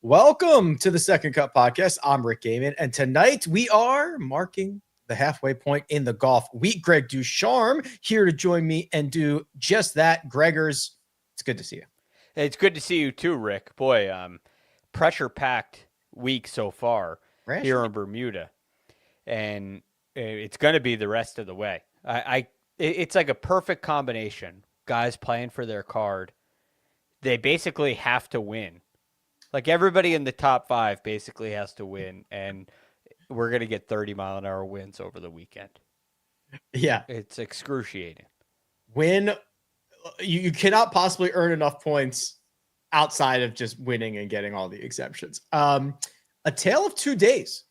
Welcome to the Second Cut Podcast. I'm Rick Gehman, and tonight we are marking the halfway point in the golf week. Greg DuCharme here to join me and do just that. Gregors, it's good to see you. Hey, it's good to see you too, Rick. Boy, pressure-packed week so far here in Bermuda, and it's going to be the rest of the way. It's like a perfect combination. Guys playing for their card. They basically have to win. Like everybody in the top five basically has to win, and we're going to get 30-mile-an-hour winds over the weekend. Yeah. It's excruciating. Win. You cannot possibly earn enough points outside of just winning and getting all the exemptions. A tale of 2 days.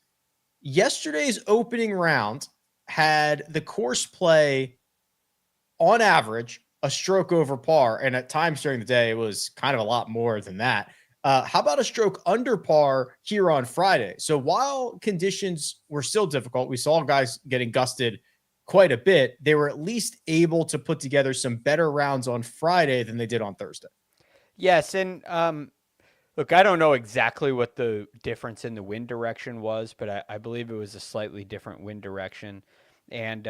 Yesterday's opening round had the course play on average a stroke over par, and at times during the day it was kind of a lot more than that. How about a stroke under par here on Friday? So while conditions were still difficult, we saw guys getting gusted quite a bit. They were at least able to put together some better rounds on Friday than they did on Thursday. Yes, and look, I don't know exactly what the difference in the wind direction was, but I believe it was a slightly different wind direction, and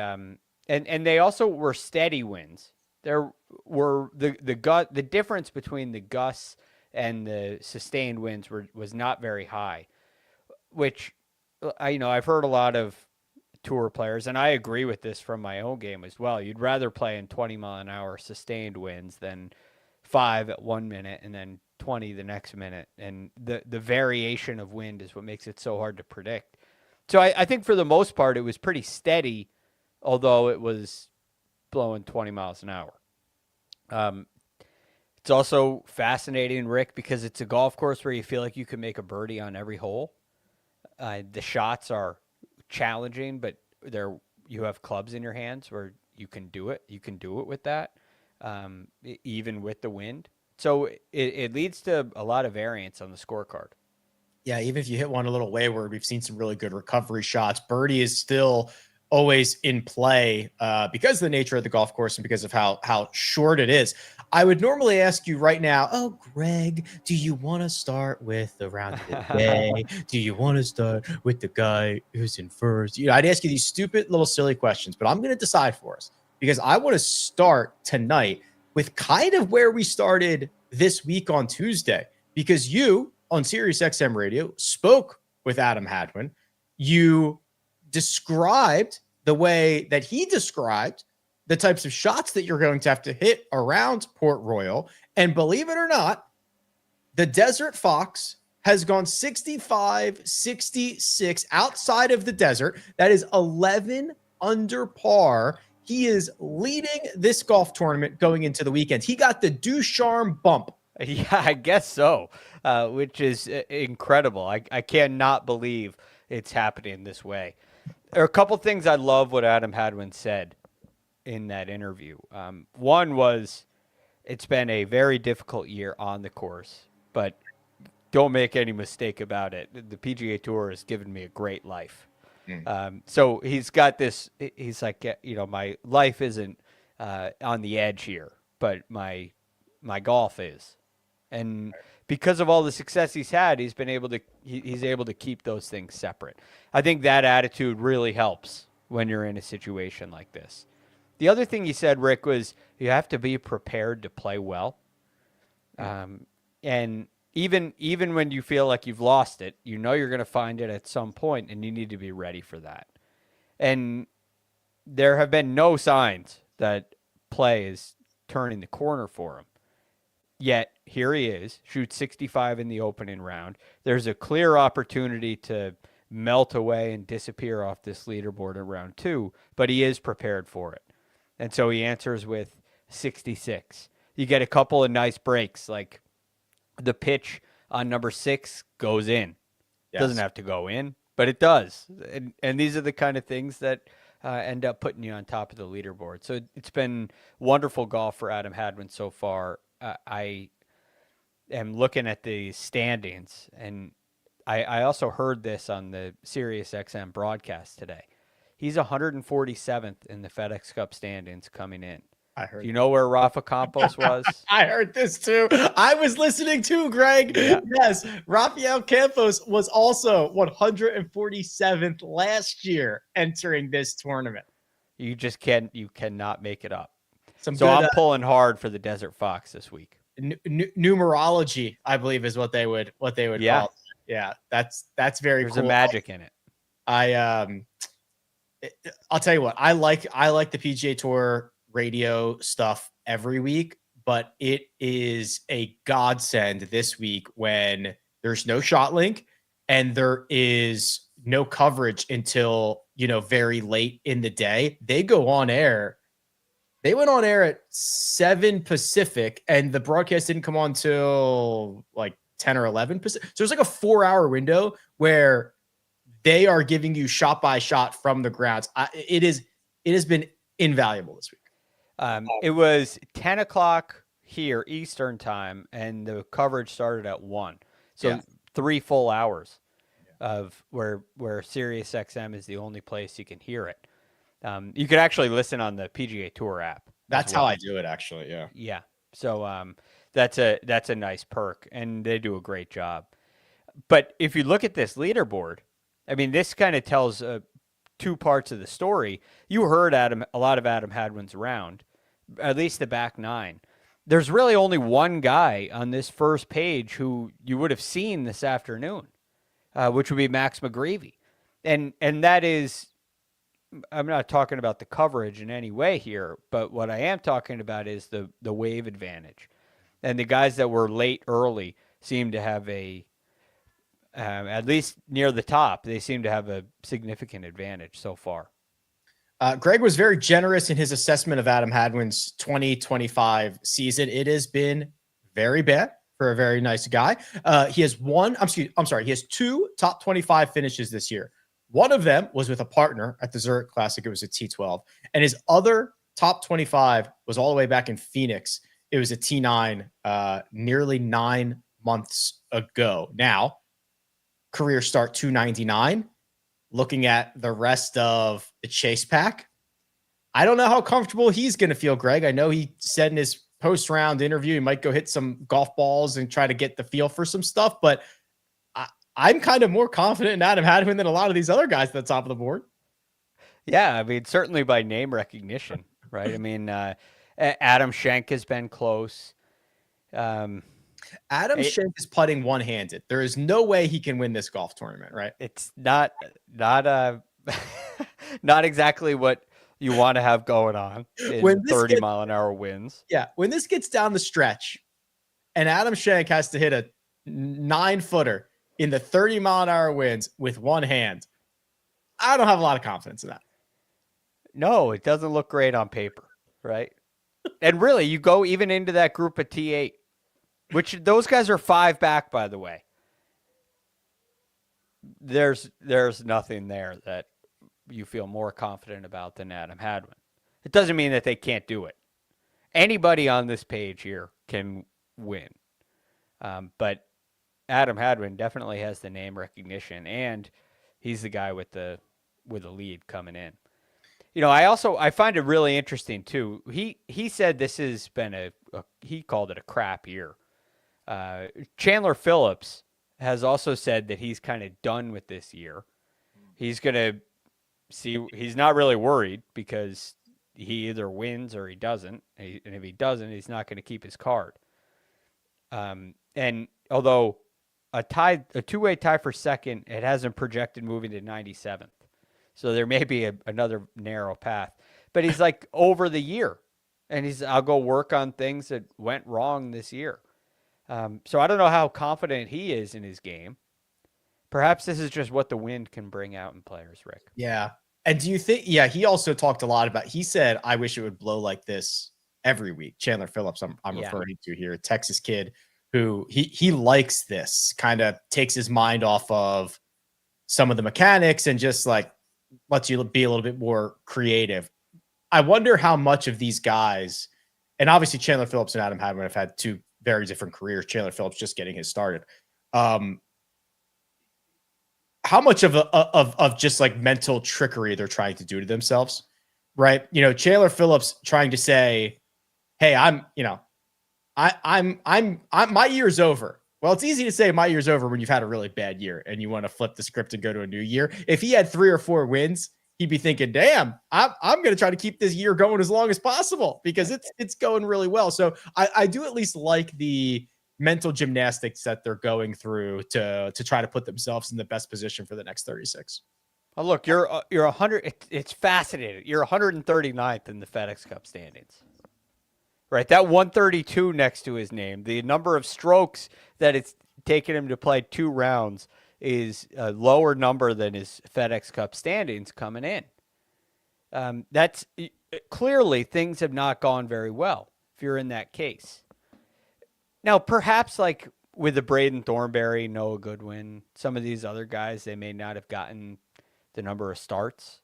they also were steady winds. There were the difference between the gusts and the sustained winds was not very high, which I've heard a lot of tour players, and I agree with this from my own game as well. You'd rather play in 20-mile-an-hour sustained winds than 5 at 1 minute and then 20 the next minute. And the variation of wind is what makes it so hard to predict. So I think for the most part, it was pretty steady, although it was blowing 20 miles an hour. It's also fascinating, Rick, because it's a golf course where you feel like you can make a birdie on every hole. The shots are challenging, but you have clubs in your hands where you can do it. You can do it with that, even with the wind. So it leads to a lot of variance on the scorecard. Yeah, even if you hit one a little wayward, we've seen some really good recovery shots. Birdie is still always in play because of the nature of the golf course and because of how short it is. I would normally ask you right now, oh, Greg, do you want to start with the round of the day? Do you want to start with the guy who's in first? I'd ask you these stupid little silly questions, but I'm going to decide for us because I want to start tonight with kind of where we started this week on Tuesday, because you on Sirius XM Radio spoke with Adam Hadwin. You described the way that he described the types of shots that you're going to have to hit around Port Royal. And believe it or not, the Desert Fox has gone 65, 66 outside of the desert. That is 11 under par. He is leading this golf tournament going into the weekend. He got the DuCharme bump. Yeah, I guess so, which is incredible. I cannot believe it's happening this way. There are a couple things I love what Adam Hadwin said in that interview. One was, it's been a very difficult year on the course, but don't make any mistake about it. The PGA Tour has given me a great life. So he's got this, he's like, my life isn't on the edge here, but my golf is. And because of all the success he's had, he's able to keep those things separate. I think that attitude really helps when you're in a situation like this. The other thing he said, Rick, was you have to be prepared to play well. And even when you feel like you've lost it, you're going to find it at some point, and you need to be ready for that. And there have been no signs that play is turning the corner for him. Yet, here he is, shoots 65 in the opening round. There's a clear opportunity to melt away and disappear off this leaderboard in round 2, but he is prepared for it. And so he answers with 66. You get a couple of nice breaks, like the pitch on number 6 goes in. Yes. Doesn't have to go in, but it does. And these are the kind of things that end up putting you on top of the leaderboard. So it's been wonderful golf for Adam Hadwin so far. I am looking at the standings, and I also heard this on the Sirius XM broadcast today. He's 147th in the FedEx Cup standings coming in. I heard. Do you know where Rafa Campos was? I heard this too. I was listening too, Greg. Yeah. Yes, Rafael Campos was also 147th last year entering this tournament. You cannot make it up. Some So good, I'm pulling hard for the Desert Fox this week. numerology, I believe, is what they would call it. Yeah, that's very There's cool. a magic in it. I'll tell you what, I like the PGA Tour radio stuff every week, but it is a godsend this week when there's no shot link and there is no coverage until, very late in the day. They go on air. They went on air at 7 Pacific and the broadcast didn't come on till like 10 or 11 Pacific. So there's like a 4-hour window where they are giving you shot by shot from the grounds. It has been invaluable this week. It was 10 o'clock here Eastern time, and the coverage started at 1. So 3 full hours of where Sirius XM is the only place you can hear it. You could actually listen on the PGA Tour app. That's how I do it, actually. Yeah. Yeah. So that's a nice perk, and they do a great job. But if you look at this leaderboard, I mean, this kind of tells 2 parts of the story. You heard a lot of Adam Hadwin's round, at least the back 9. There's really only one guy on this first page who you would have seen this afternoon, which would be Max McGreevy. And that is, I'm not talking about the coverage in any way here, but what I am talking about is the wave advantage. And the guys that were late early seem to have at least near the top, they seem to have a significant advantage so far. Greg was very generous in his assessment of Adam Hadwin's 2025 season. It has been very bad for a very nice guy. He has he has 2 top 25 finishes this year. One of them was with a partner at the Zurich Classic. It was a T12. And his other top 25 was all the way back in Phoenix. It was a T9 nearly 9 months ago. Now, career start 299. Looking at the rest of the Chase pack, I don't know how comfortable he's going to feel, Greg. I know he said in his post-round interview he might go hit some golf balls and try to get the feel for some stuff, but I'm kind of more confident in Adam Hadwin than a lot of these other guys at the top of the board. Yeah, I mean, certainly by name recognition, right? I mean, Adam Schenk has been close. Adam Schenk is putting one-handed. There is no way he can win this golf tournament, right? It's not not exactly what you want to have going on in 30-mile-an-hour winds. Yeah, when this gets down the stretch and Adam Schenk has to hit a 9-footer in the 30-mile-an-hour winds with one hand, I don't have a lot of confidence in that. No, it doesn't look great on paper, right? And really, you go even into that group of T8, which those guys are 5 back, by the way. There's nothing there that you feel more confident about than Adam Hadwin. It doesn't mean that they can't do it. Anybody on this page here can win. But Adam Hadwin definitely has the name recognition, and he's the guy with the lead coming in. I find it really interesting too. He said this has been he called it a crap year. Chandler Phillips has also said that he's kind of done with this year. He's going to see, he's not really worried because he either wins or he doesn't. And if he doesn't, he's not going to keep his card. And although a two-way tie for second, it hasn't projected moving to 97th. So there may be another narrow path. But he's like over the year. And I'll go work on things that went wrong this year. So I don't know how confident he is in his game. Perhaps this is just what the wind can bring out in players, Rick. Yeah. And do you think, he also talked a lot about, he said, I wish it would blow like this every week. Chandler Phillips, I'm referring to here, a Texas kid who he likes this, kind of takes his mind off of some of the mechanics and just like lets you be a little bit more creative. I wonder how much of these guys, and obviously Chandler Phillips and Adam Hadwin have had 2 very different careers. Chandler Phillips just getting his started. How much of just like mental trickery they're trying to do to themselves, right? Chandler Phillips trying to say, hey, I'm my year's over. Well, it's easy to say my year's over when you've had a really bad year and you want to flip the script and go to a new year. If he had 3 or 4 wins, he'd be thinking, damn, I'm going to try to keep this year going as long as possible because it's going really well. So I do at least like the mental gymnastics that they're going through to try to put themselves in the best position for the next 36. Oh, look, you're 100. It's fascinating. You're 139th in the FedEx Cup standings. Right, that 132 next to his name, the number of strokes that it's taken him to play 2 rounds is a lower number than his FedEx Cup standings coming in. That's clearly things have not gone very well if you're in that case. Now, perhaps like with the Braden Thornberry, Noah Goodwin, some of these other guys, they may not have gotten the number of starts,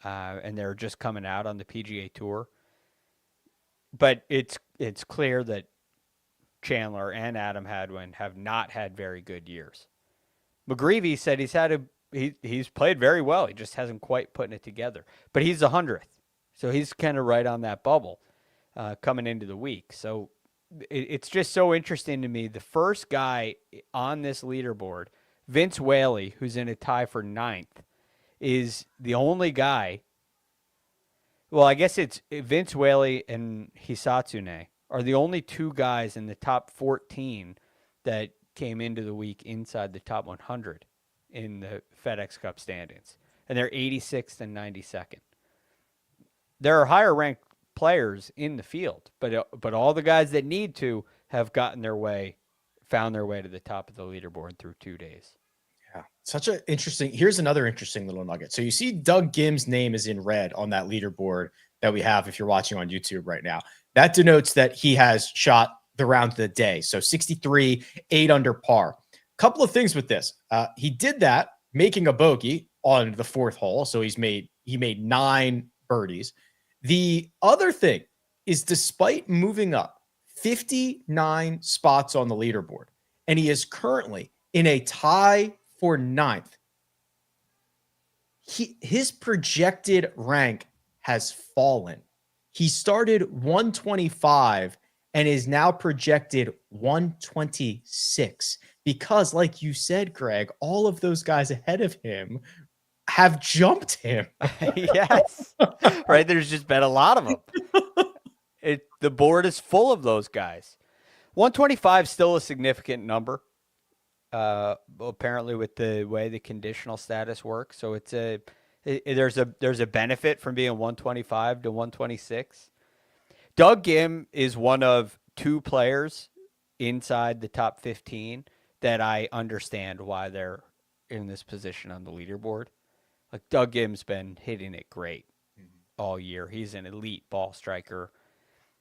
and they're just coming out on the PGA Tour. But it's clear that Chandler and Adam Hadwin have not had very good years. McGreevy said he's played very well. He just hasn't quite putting it together. But he's 100th, so he's kind of right on that bubble coming into the week. So it's just so interesting to me. The first guy on this leaderboard, Vince Whaley, who's in a tie for 9th, is the only guy. Well, I guess it's Vince Whaley and Hisatsune are the only 2 guys in the top 14 that came into the week inside the top 100 in the FedEx Cup standings. And they're 86th and 92nd. There are higher ranked players in the field, but all the guys that need to have found their way to the top of the leaderboard through 2 days. Yeah. Here's another interesting little nugget. So you see Doug Gim's name is in red on that leaderboard that we have if you're watching on YouTube right now. That denotes that he has shot the round of the day. So 63, 8 under par. Couple of things with this. He did that making a bogey on the 4th hole. So he made 9 birdies. The other thing is despite moving up 59 spots on the leaderboard, and he is currently in a tie for 9th. His projected rank has fallen. He started 125 and is now projected 126 because, like you said, Greg, all of those guys ahead of him have jumped him. Yes. Right. There's just been a lot of them. The board is full of those guys. 125 is still a significant number. Apparently with the way the conditional status works. So there's a benefit from being 125 to 126. Doug Gim is one of 2 players inside the top 15 that I understand why they're in this position on the leaderboard. Like Doug Gim's been hitting it great all year. He's an elite ball striker.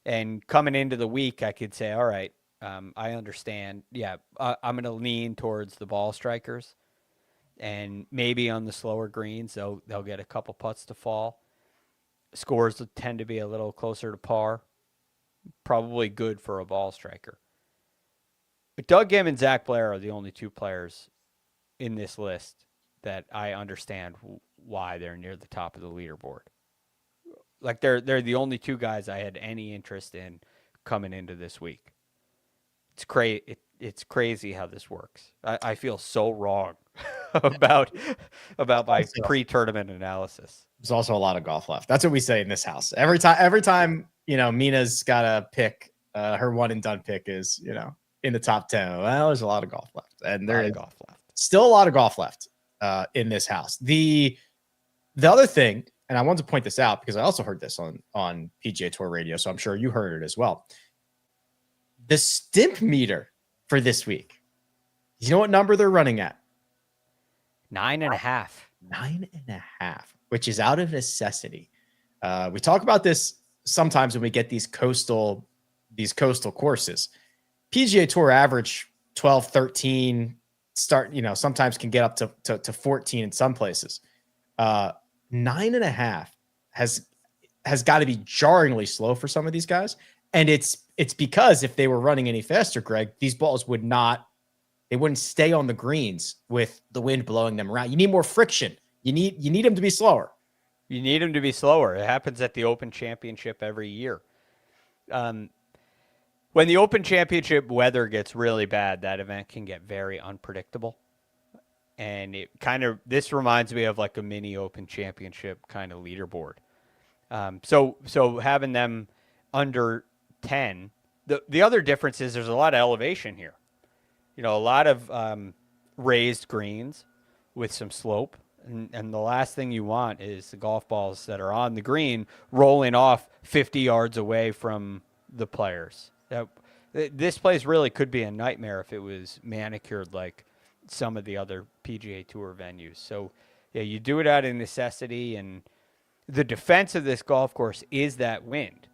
And coming into the week, I could say, all right, I understand. Yeah, I'm going to lean towards the ball strikers, and maybe on the slower greens, they'll get a couple putts to fall. Scores will tend to be a little closer to par. Probably good for a ball striker. But Doug Gim and Zach Blair are the only 2 players in this list that I understand why they're near the top of the leaderboard. Like they're the only 2 guys I had any interest in coming into this week. It's crazy how this works. I feel so wrong about my pre-tournament analysis. There's also a lot of golf left. That's what we say in this house. Every time, Mina's got to pick her one and done pick is, in the top 10. Well, there's a lot of golf left. And there is still a lot of golf left in this house. The other thing, and I wanted to point this out because I also heard this on PGA Tour radio, so I'm sure you heard it as well. The stimp meter for this week. You know what number they're running at? 9.5. 9.5, which is out of necessity. We talk about this sometimes when we get these coastal courses. PGA Tour average 12, 13, sometimes can get up to 14 in some places. 9.5 has got to be jarringly slow for some of these guys. And it's because if they were running any faster, Greg, these balls wouldn't stay on the greens with the wind blowing them around. You need more friction. You need them to be slower. You need them to be slower. It happens at the Open Championship every year. When the Open Championship weather gets really bad, that event can get very unpredictable. And this reminds me of like a mini Open Championship kind of leaderboard. So having them under 10, the other difference is there's a lot of elevation here. A lot of raised greens with some slope. And the last thing you want is the golf balls that are on the green rolling off 50 yards away from the players. This place really could be a nightmare if it was manicured like some of the other PGA Tour venues. So, yeah, you do it out of necessity, and the defense of this golf course is that wind.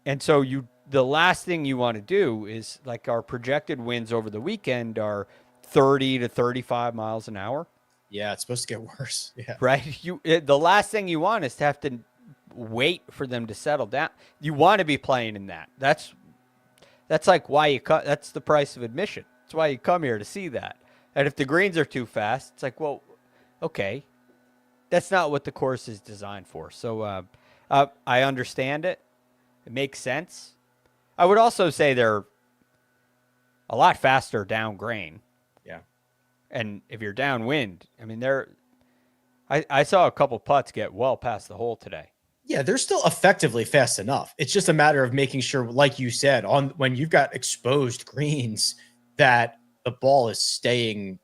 And so the last thing you want to do is, like, our projected winds over the weekend are 30 to 35 miles an hour. Yeah, it's supposed to get worse. Yeah. Right? The last thing you want is to have to wait for them to settle down. You want to be playing in that. That's like why you cut. That's the price of admission. That's why you come here, to see that. And if the greens are too fast, it's like, well, okay, that's not what the course is designed for. So I understand it. It makes sense. I would also say they're a lot faster down grain. Yeah. And if you're downwind, I mean, I saw a couple putts get well past the hole today. Yeah, they're still effectively fast enough. It's just a matter of making sure, like you said, when you've got exposed greens, that the ball is staying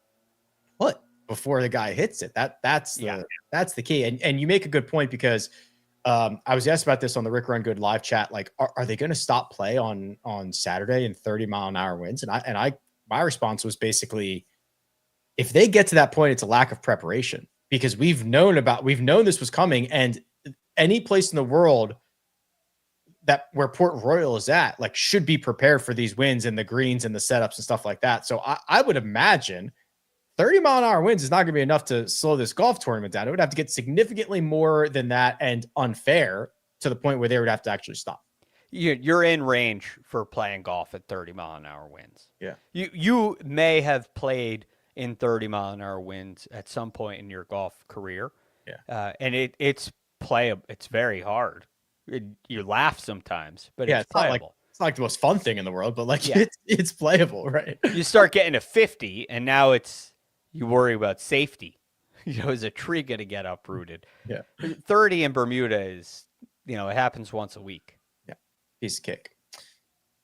put before the guy hits it. That's the key. And you make a good point, because I was asked about this on the Rick Run Good live chat. Like, are they going to stop play on Saturday in 30-mile-an-hour winds? And my response was basically, if they get to that point, it's a lack of preparation, because we've known this was coming, and any place in the world where Port Royal is at, like, should be prepared for these winds and the greens and the setups and stuff like that. So I would imagine 30-mile-an-hour winds is not going to be enough to slow this golf tournament down. It would have to get significantly more than that, and unfair to the point where they would have to actually stop. You're in range for playing golf at 30-mile-an-hour winds. Yeah. You may have played in 30-mile-an-hour winds at some point in your golf career. Yeah. And it's playable. It's very hard. You laugh sometimes, but yeah, it's playable. It's not like the most fun thing in the world, but like, it's playable, right? You start getting to 50, and now you worry about safety. Is a tree going to get uprooted? Yeah. 30 in Bermuda is, it happens once a week. Yeah. Piece of cake.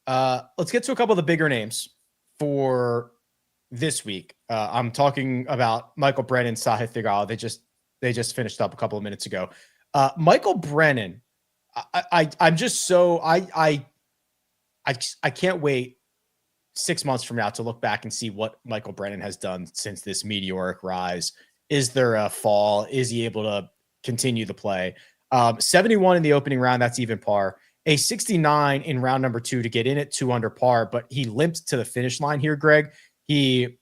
Let's get to a couple of the bigger names for this week. I'm talking about Michael Brennan, Sahith Theegala. They just finished up a couple of minutes ago. Michael Brennan, I'm just so I can't wait 6 months from now to look back and see what Michael Brennan has done since this meteoric rise. Is there a fall? Is he able to continue the play? 71 in the opening round, that's even par. A 69 in round number 2 to get in at 2 under par, but he limped to the finish line here, Greg. He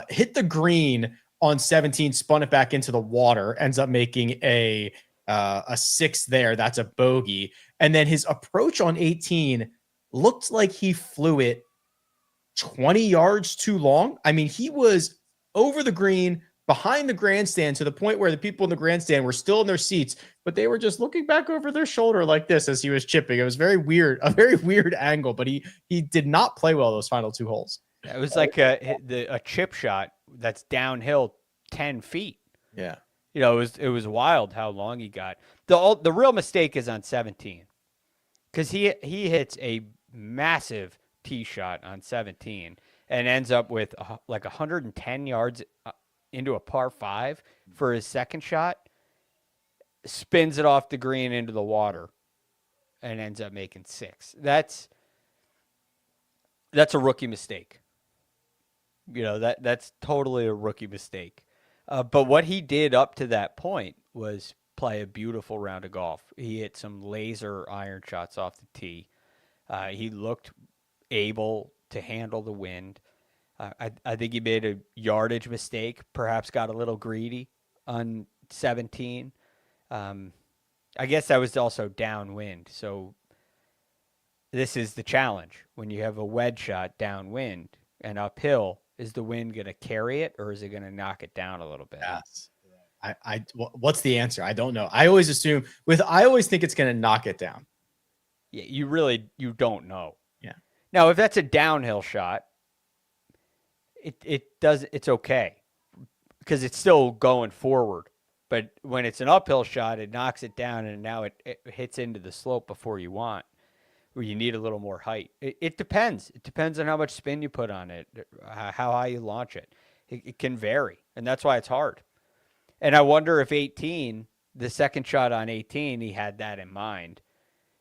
hit the green on 17, spun it back into the water, ends up making a 6 there. That's a bogey. And then his approach on 18 looked like he flew it 20 yards too long. I mean, he was over the green, behind the grandstand, to the point where the people in the grandstand were still in their seats, but they were just looking back over their shoulder like this as he was chipping. It was very weird, a very weird angle, but he did not play well those final 2 holes. It was like a chip shot that's downhill 10 feet. Yeah. It was wild how long he got. The real mistake is on 17, because he hits a massive tee shot on 17 and ends up with like 110 yards into a par 5 for his second shot, spins it off the green into the water, and ends up making 6. That's a rookie mistake. That's totally a rookie mistake. But what he did up to that point was play a beautiful round of golf. He hit some laser iron shots off the tee. He looked able to handle the wind. I think he made a yardage mistake, perhaps got a little greedy on 17. I guess that was also downwind. So this is the challenge. When you have a wedge shot downwind and uphill, is the wind going to carry it, or is it going to knock it down a little bit? Yes. What's the answer? I don't know. I always think it's going to knock it down. Yeah, you don't know. Yeah. Now, if that's a downhill shot, it's okay because it's still going forward. But when it's an uphill shot, it knocks it down, and now it hits into the slope before you want, where you need a little more height. It depends. It depends on how much spin you put on it, how high you launch it. It can vary, and that's why it's hard. And I wonder if 18, the second shot on 18, he had that in mind,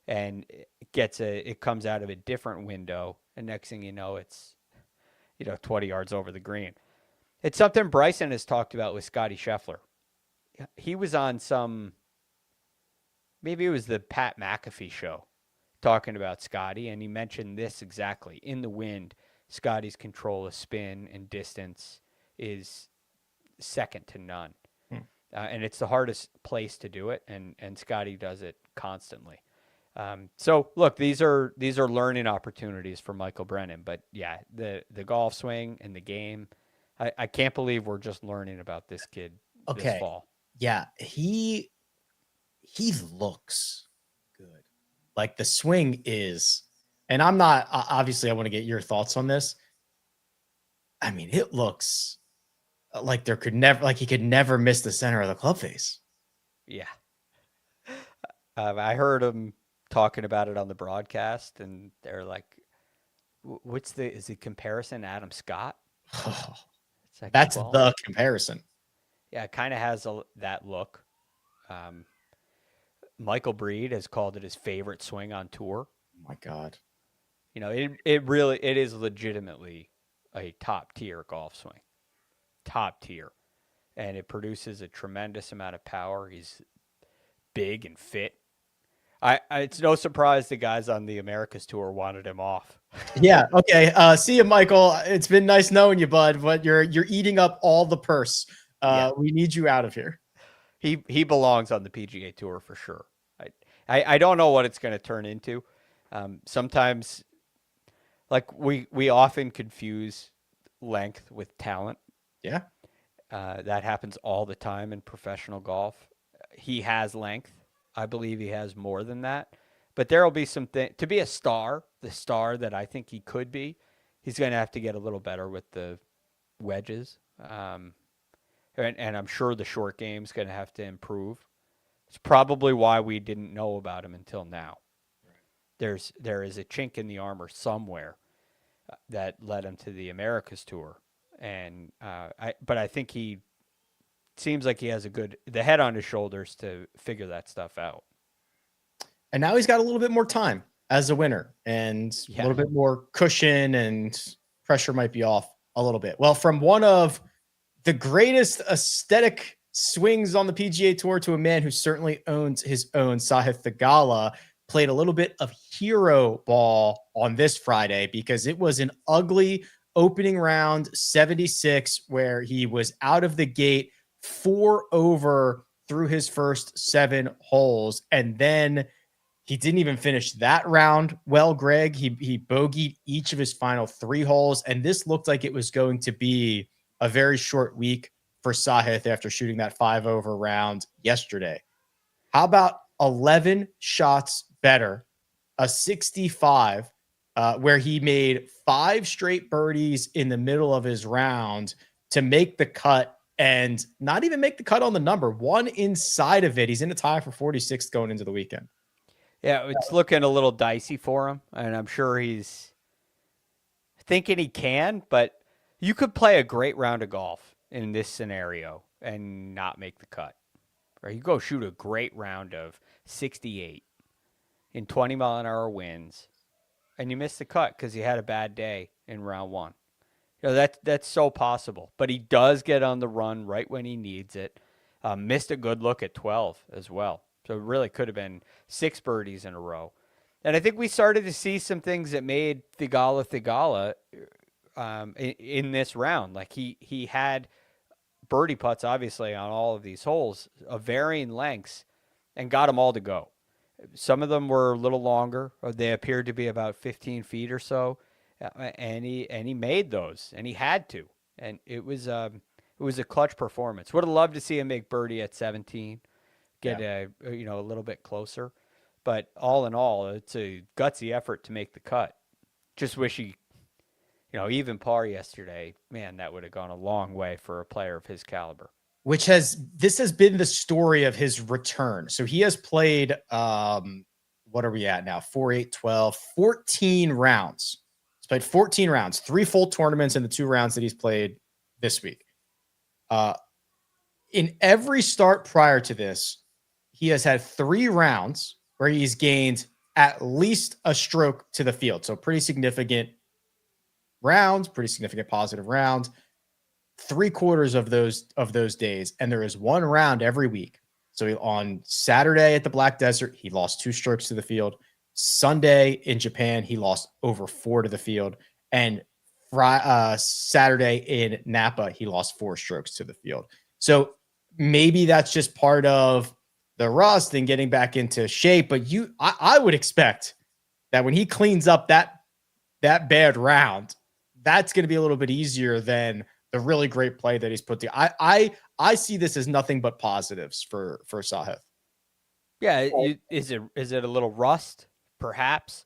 and it comes out of a different window, and next thing you know, it's 20 yards over the green. It's something Bryson has talked about with Scotty Scheffler. He was on maybe it was the Pat McAfee show, talking about Scotty, and he mentioned this exactly. In the wind, Scotty's control of spin and distance is second to none. And it's the hardest place to do it, and Scotty does it constantly. So look, these are learning opportunities for Michael Brennan. But yeah, the golf swing and the game, I can't believe we're just learning about this kid this fall. Yeah, he looks good. Like the swing is, and I'm not obviously. I want to get your thoughts on this. I mean, it looks like he could never miss the center of the club face. Yeah, I heard him talking about it on the broadcast, and they're like, is the comparison Adam Scott? Like, that's the comparison. Yeah, it kind of has that look. Michael Breed has called it his favorite swing on tour. Oh my God. It is legitimately a top tier golf swing. Top tier. And it produces a tremendous amount of power. He's big and fit. It's no surprise the guys on the Americas Tour wanted him off. Yeah. Okay. See you, Michael. It's been nice knowing you, bud, but you're eating up all the purse. We need you out of here. He belongs on the PGA Tour for sure. I don't know what it's going to turn into. Sometimes, like we often confuse length with talent. Yeah. That happens all the time in professional golf. He has length. I believe he has more than that. But there will be something to be a star, the star that I think he could be. He's going to have to get a little better with the wedges. And I'm sure the short game's going to have to improve. It's probably why we didn't know about him until now. Right. There is a chink in the armor somewhere that led him to the Americas Tour. And but I think he seems like he has the head on his shoulders to figure that stuff out. And now he's got a little bit more time as a winner and a little bit more cushion, and pressure might be off a little bit. Well, from one of the greatest aesthetic swings on the PGA Tour to a man who certainly owns his own, Sahith Theegala played a little bit of hero ball on this Friday because it was an ugly opening round 76 where he was out of the gate 4 over through his first 7 holes. And then he didn't even finish that round well, Greg. He bogeyed each of his final 3 holes. And this looked like it was going to be a very short week for Sahith after shooting that 5 over round yesterday. How about 11 shots better, a 65, where he made 5 straight birdies in the middle of his round to make the cut, and not even make the cut on the number, 1 inside of it. He's in a tie for 46th going into the weekend. Yeah, it's looking a little dicey for him, and I'm sure he's thinking he can, but you could play a great round of golf in this scenario and not make the cut. Or you go shoot a great round of 68 in 20-mile-an-hour winds, and you miss the cut because you had a bad day in round 1. That's so possible. But he does get on the run right when he needs it. Missed a good look at 12 as well. So it really could have been 6 birdies in a row. And I think we started to see some things that made Theegala in this round. Like he had birdie putts, obviously, on all of these holes of varying lengths and got them all to go. Some of them were a little longer, or they appeared to be about 15 feet or so. And he made those, and he had to. And it was a clutch performance. Would have loved to see him make birdie at 17, get a little bit closer. But all in all, it's a gutsy effort to make the cut. Just wish he, even par yesterday, man, that would have gone a long way for a player of his caliber. This has been the story of his return. So he has played, what are we at now? 4, 8, 12, 14 rounds. He's played 14 rounds, 3 full tournaments in the 2 rounds that he's played this week. In every start prior to this, he has had 3 rounds where he's gained at least a stroke to the field. So pretty significant rounds, pretty significant positive rounds. 3/4 of those days, and there is 1 round every week. So on Saturday at the Black Desert, he lost 2 strokes to the field. Sunday in Japan, he lost over 4 to the field, and Saturday in Napa, he lost 4 strokes to the field. So maybe that's just part of the rust and getting back into shape. But I would expect that when he cleans up that bad round, that's going to be a little bit easier than the really great play that he's put together. I see this as nothing but positives for Sahith. Yeah, is it a little rust? Perhaps.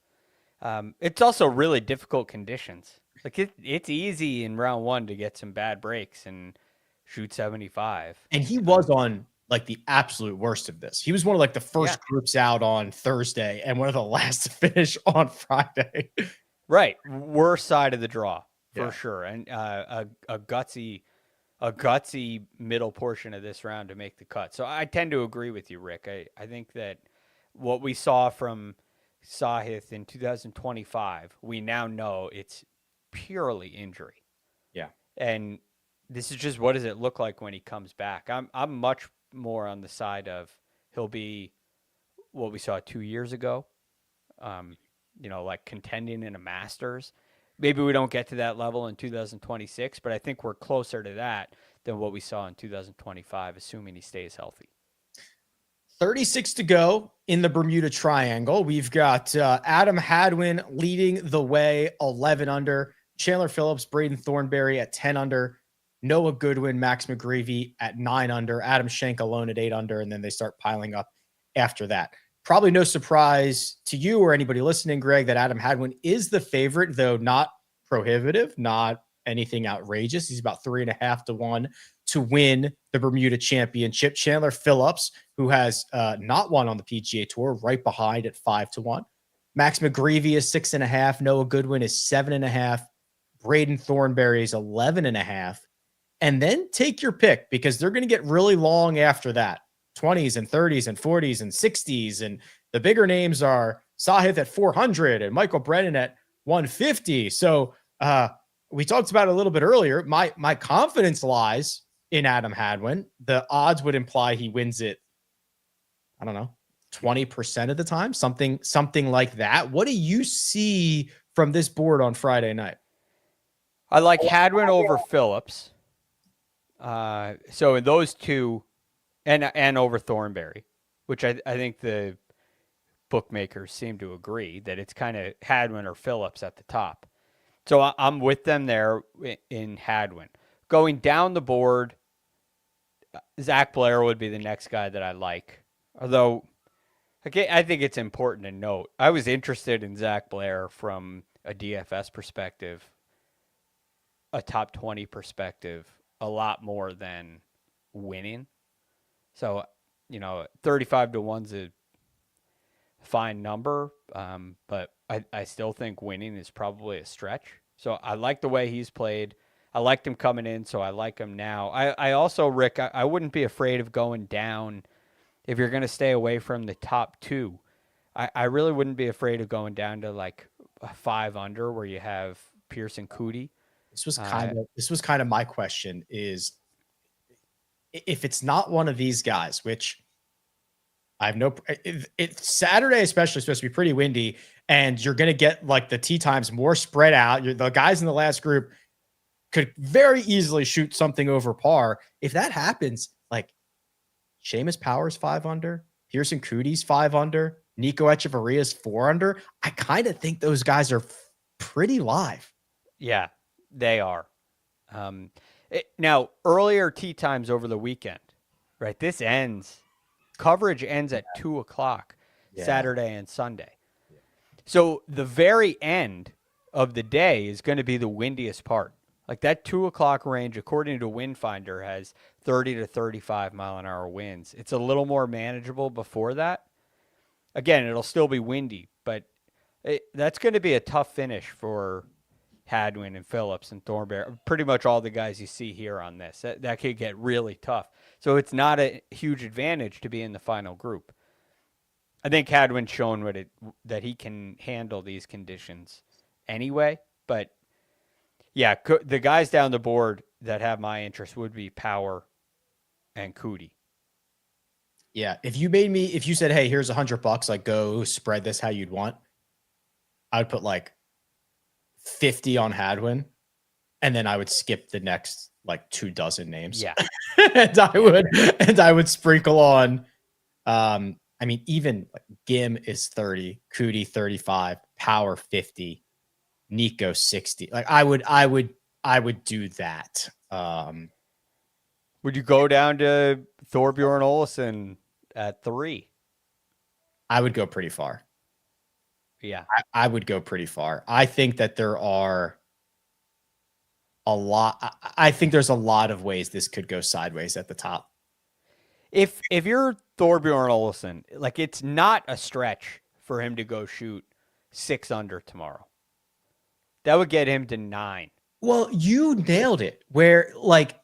It's also really difficult conditions. Like it's easy in round 1 to get some bad breaks and shoot 75. And he was on like the absolute worst of this. He was one of like the first groups out on Thursday and one of the last to finish on Friday. Right, worst side of the draw for sure, and a gutsy middle portion of this round to make the cut. So I tend to agree with you, Rick. I think that what we saw from Sahith in 2025, we now know it's purely injury. Yeah, and this is just, what does it look like when he comes back? I'm much more on the side of he'll be what we saw 2 years ago. Like contending in a Masters. Maybe we don't get to that level in 2026, but I think we're closer to that than what we saw in 2025, assuming he stays healthy. 36 to go in the Bermuda Triangle. We've got Adam Hadwin leading the way, 11 under. Chandler Phillips, Braden Thornberry at 10 under. Noah Goodwin, Max McGreevy at 9 under. Adam Schenk alone at 8 under, and then they start piling up after that. Probably no surprise to you or anybody listening, Greg, that Adam Hadwin is the favorite, though not prohibitive, not anything outrageous. He's about 3.5 to 1 to win the Bermuda Championship. Chandler Phillips, who has not won on the PGA Tour, right behind at 5 to 1. Max McGreevy is 6.5. Noah Goodwin is 7.5. Braden Thornberry is 11.5. And then take your pick, because they're going to get really long after that. 20s and 30s and 40s and 60s. And the bigger names are Sahith at 400 and Michael Brennan at 150. So we talked about it a little bit earlier. My confidence lies in Adam Hadwin. The odds would imply he wins it, I don't know, 20% of the time, something like that. What do you see from this board on Friday night? I like Hadwin over Phillips. So in those two, and over Thornberry, which I think the bookmakers seem to agree that it's kind of Hadwin or Phillips at the top. So I'm with them there in Hadwin. Going down the board, Zach Blair would be the next guy that I like. Although, okay, I think it's important to note, I was interested in Zach Blair from a DFS perspective, a top 20 perspective, a lot more than winning. So, 35 to 1's a fine number, but I still think winning is probably a stretch. So I like the way he's played. I liked him coming in, so I like him now. I also, Rick, I wouldn't be afraid of going down if you're going to stay away from the top 2. I really wouldn't be afraid of going down to like a 5 under where you have Pearson Coody. This was kind of my question is, if it's not one of these guys, which I have it's Saturday, especially supposed to be pretty windy, and you're going to get like the tee times more spread out. The guys in the last group could very easily shoot something over par. If that happens, like Seamus Power's 5 under, Pearson Coody's 5 under, Nico Echeverria's 4 under. I kind of think those guys are pretty live. Yeah, they are. Now, earlier tee times over the weekend, right? Coverage ends at 2:00. Saturday and Sunday. Yeah. So the very end of the day is going to be the windiest part. Like that 2 o'clock range, according to Windfinder, has 30 to 35 mile an hour winds. It's a little more manageable before that. Again, it'll still be windy, but that's going to be a tough finish for Hadwin and Phillips and Thornberry. Pretty much all the guys you see here on this. That could get really tough. So it's not a huge advantage to be in the final group. I think Hadwin's shown that he can handle these conditions anyway. But yeah, the guys down the board that have my interest would be Power and Cootie. Yeah, if you said, hey, here's $100, like go spread this how you'd want, I would put like 50 on Hadwin, and then I would skip the next like 2 dozen names. Yeah. and I would sprinkle on I mean, even like Gim is 30, Cootie 35, Power 50, Nico 60. Like I would do that. Would you go down to Thorbjorn Olesen at 3? I would go pretty far. Yeah. I would go pretty far. I think that there are a lot. I think there's a lot of ways this could go sideways at the top. If you're Thorbjorn Olesen, like it's not a stretch for him to go shoot 6 under tomorrow. That would get him to 9. Well, you nailed it. Where like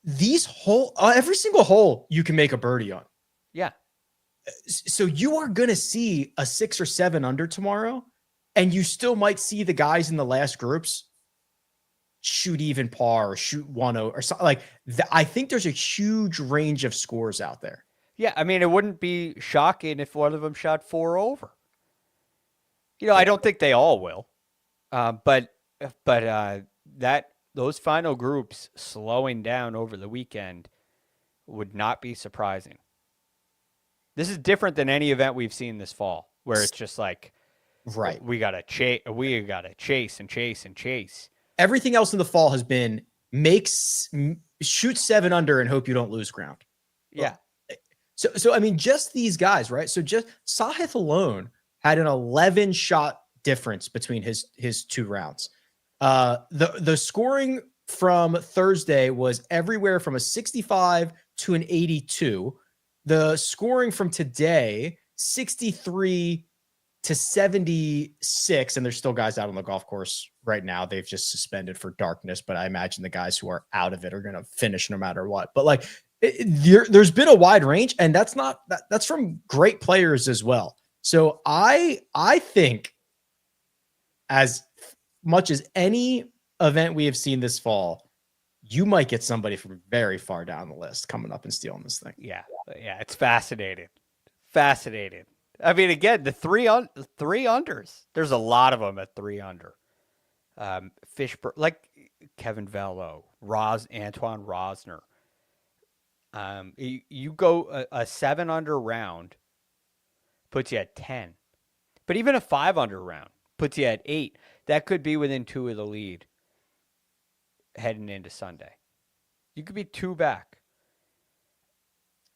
these every single hole you can make a birdie on. Yeah. So you are going to see a 6 or 7 under tomorrow, and you still might see the guys in the last groups shoot even par or shoot 1-0 or something like that. I think there's a huge range of scores out there. Yeah. I mean, it wouldn't be shocking if one of them shot 4 over. You know, I don't think they all will. But those final groups slowing down over the weekend would not be surprising. This is different than any event we've seen this fall, where it's just like, right, we gotta chase and chase and chase. Everything else in the fall has been shoot 7 under and hope you don't lose ground. Yeah. So I mean, just these guys, right? So just Sahith alone had an 11 shot difference between his 2 rounds. The scoring from Thursday was everywhere from a 65 to an 82. The scoring from today, 63 to 76, and there's still guys out on the golf course right now. They've just suspended for darkness, but I imagine the guys who are out of it are going to finish no matter what. But like, there's been a wide range, and that's from great players as well. So I think as much as any event we have seen this fall, you might get somebody from very far down the list coming up and stealing this thing. Yeah. It's fascinating. I mean, again, the three unders, there's a lot of them at 3 under. Fishburne, like Kevin Velo, Antoine Rosner. You go a 7 under round puts you at 10, but even a 5 under round puts you at 8. That could be within 2 of the lead heading into Sunday. You could be 2 back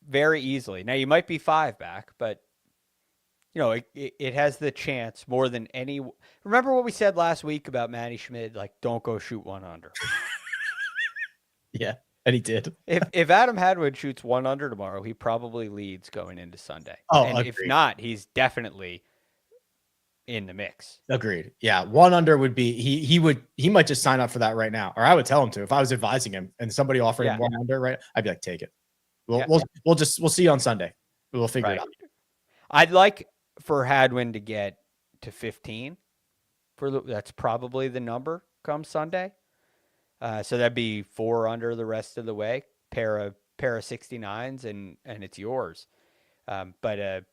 very easily. Now you might be 5 back, but you know, it has the chance more than any. Remember what we said last week about Matty Schmid? Like, don't go shoot 1 under. Yeah, and he did. If Adam Hadwin shoots 1 under tomorrow, he probably leads going into Sunday. Oh, and agreed. If not, he's definitely in the mix. Agreed. Yeah, 1 under would be he might just sign up for that right now, or I would tell him to if I was advising him and somebody offered him 1 under. Right, I'd be like, take it. We'll see you on Sunday. We'll figure it out. I'd like for Hadwin to get to 15. That's probably the number come Sunday. So that'd be 4 under the rest of the way. Pair of 69s and it's yours. But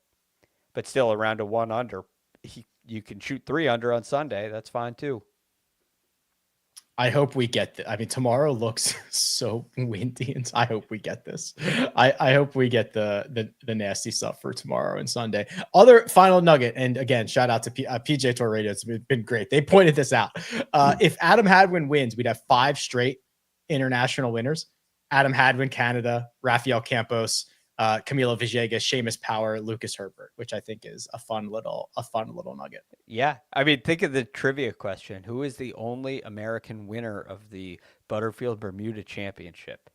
still around a 1 under. You can shoot 3 under on Sunday. That's fine too. I hope we get I mean, tomorrow looks so windy, and I hope we get this. I hope we get the nasty stuff for tomorrow and Sunday. Other final nugget, and again, shout out to PGA Tour Radio. It's been great. They pointed this out. If Adam Hadwin wins, we'd have 5 straight international winners. Adam Hadwin, Canada, Rafael Campos, Camilo Villegas, Seamus Power, Lucas Herbert, which I think is a fun little nugget. Yeah. I mean, think of the trivia question. Who is the only American winner of the Butterfield Bermuda Championship?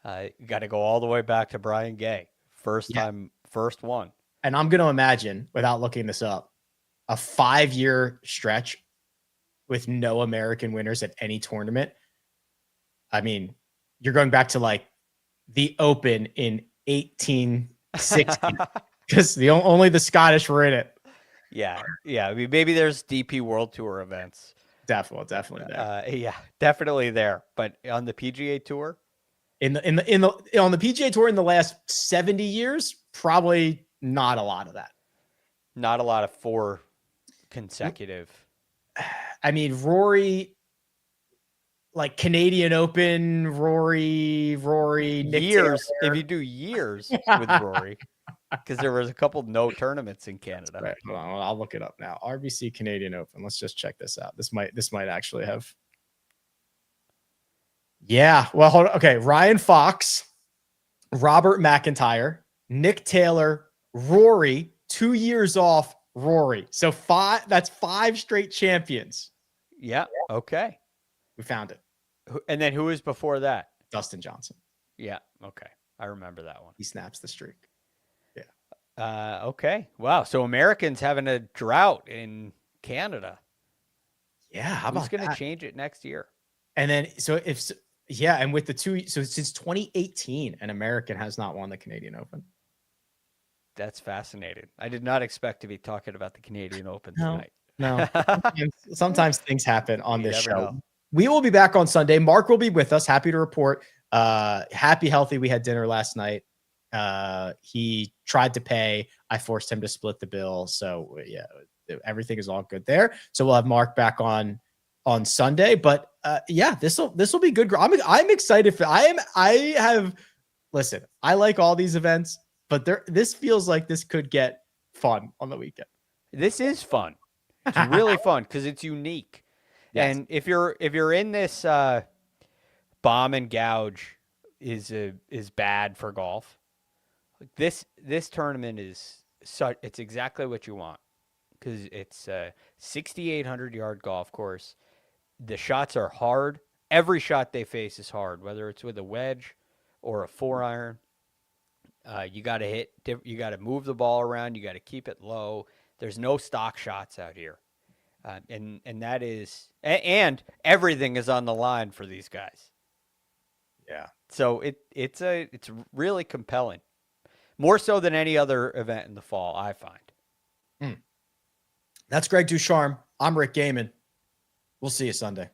You got to go all the way back to Brian Gay. First one. And I'm going to imagine, without looking this up, a 5-year stretch with no American winners at any tournament. I mean, you're going back to like the Open in 1860 because only the Scottish were in it. Yeah. I mean, maybe there's DP World Tour events. Definitely there. Definitely there. But on the PGA Tour, on the PGA Tour in the last 70 years, probably not a lot of that. Not a lot of 4 consecutive. I mean, Rory, like Canadian Open, Rory, Nick years. Taylor. If you do years with Rory, because there was a couple no tournaments in Canada. Right. Hold on, I'll look it up now. RBC Canadian Open. Let's just check this out. This might actually have. Yeah. Well, hold on. Okay. Ryan Fox, Robert McIntyre, Nick Taylor, Rory, 2 years off Rory. So 5. That's 5 straight champions. Yeah. Okay. We found it. And then who was before that? Dustin Johnson. Yeah. Okay. I remember that one. He snaps the streak. Yeah. Okay. Wow. So Americans having a drought in Canada. Yeah. How about who's going to change it next year? And then, and with the 2, so since 2018, an American has not won the Canadian Open. That's fascinating. I did not expect to be talking about the Canadian Open tonight. No. Sometimes things happen on this show. Know. We will be back on Sunday. Mark will be with us. Happy to report. Happy, healthy. We had dinner last night. He tried to pay. I forced him to split the bill. So yeah, everything is all good there. So we'll have Mark back on Sunday. But this will be good. I'm excited for. Listen. I like all these events, but this feels like this could get fun on the weekend. This is fun. It's really fun because it's unique. Yes. And if you're in this bomb and gouge is bad for golf. This tournament it's exactly what you want because it's a 6,800 yard golf course. The shots are hard. Every shot they face is hard, whether it's with a wedge or a 4-iron. You got to hit. You got to move the ball around. You got to keep it low. There's no stock shots out here, and that is and everything is on the line for these guys. Yeah. So it's really compelling, more so than any other event in the fall, I find. That's Greg DuCharme. I'm Rick Gehman. We'll see you Sunday.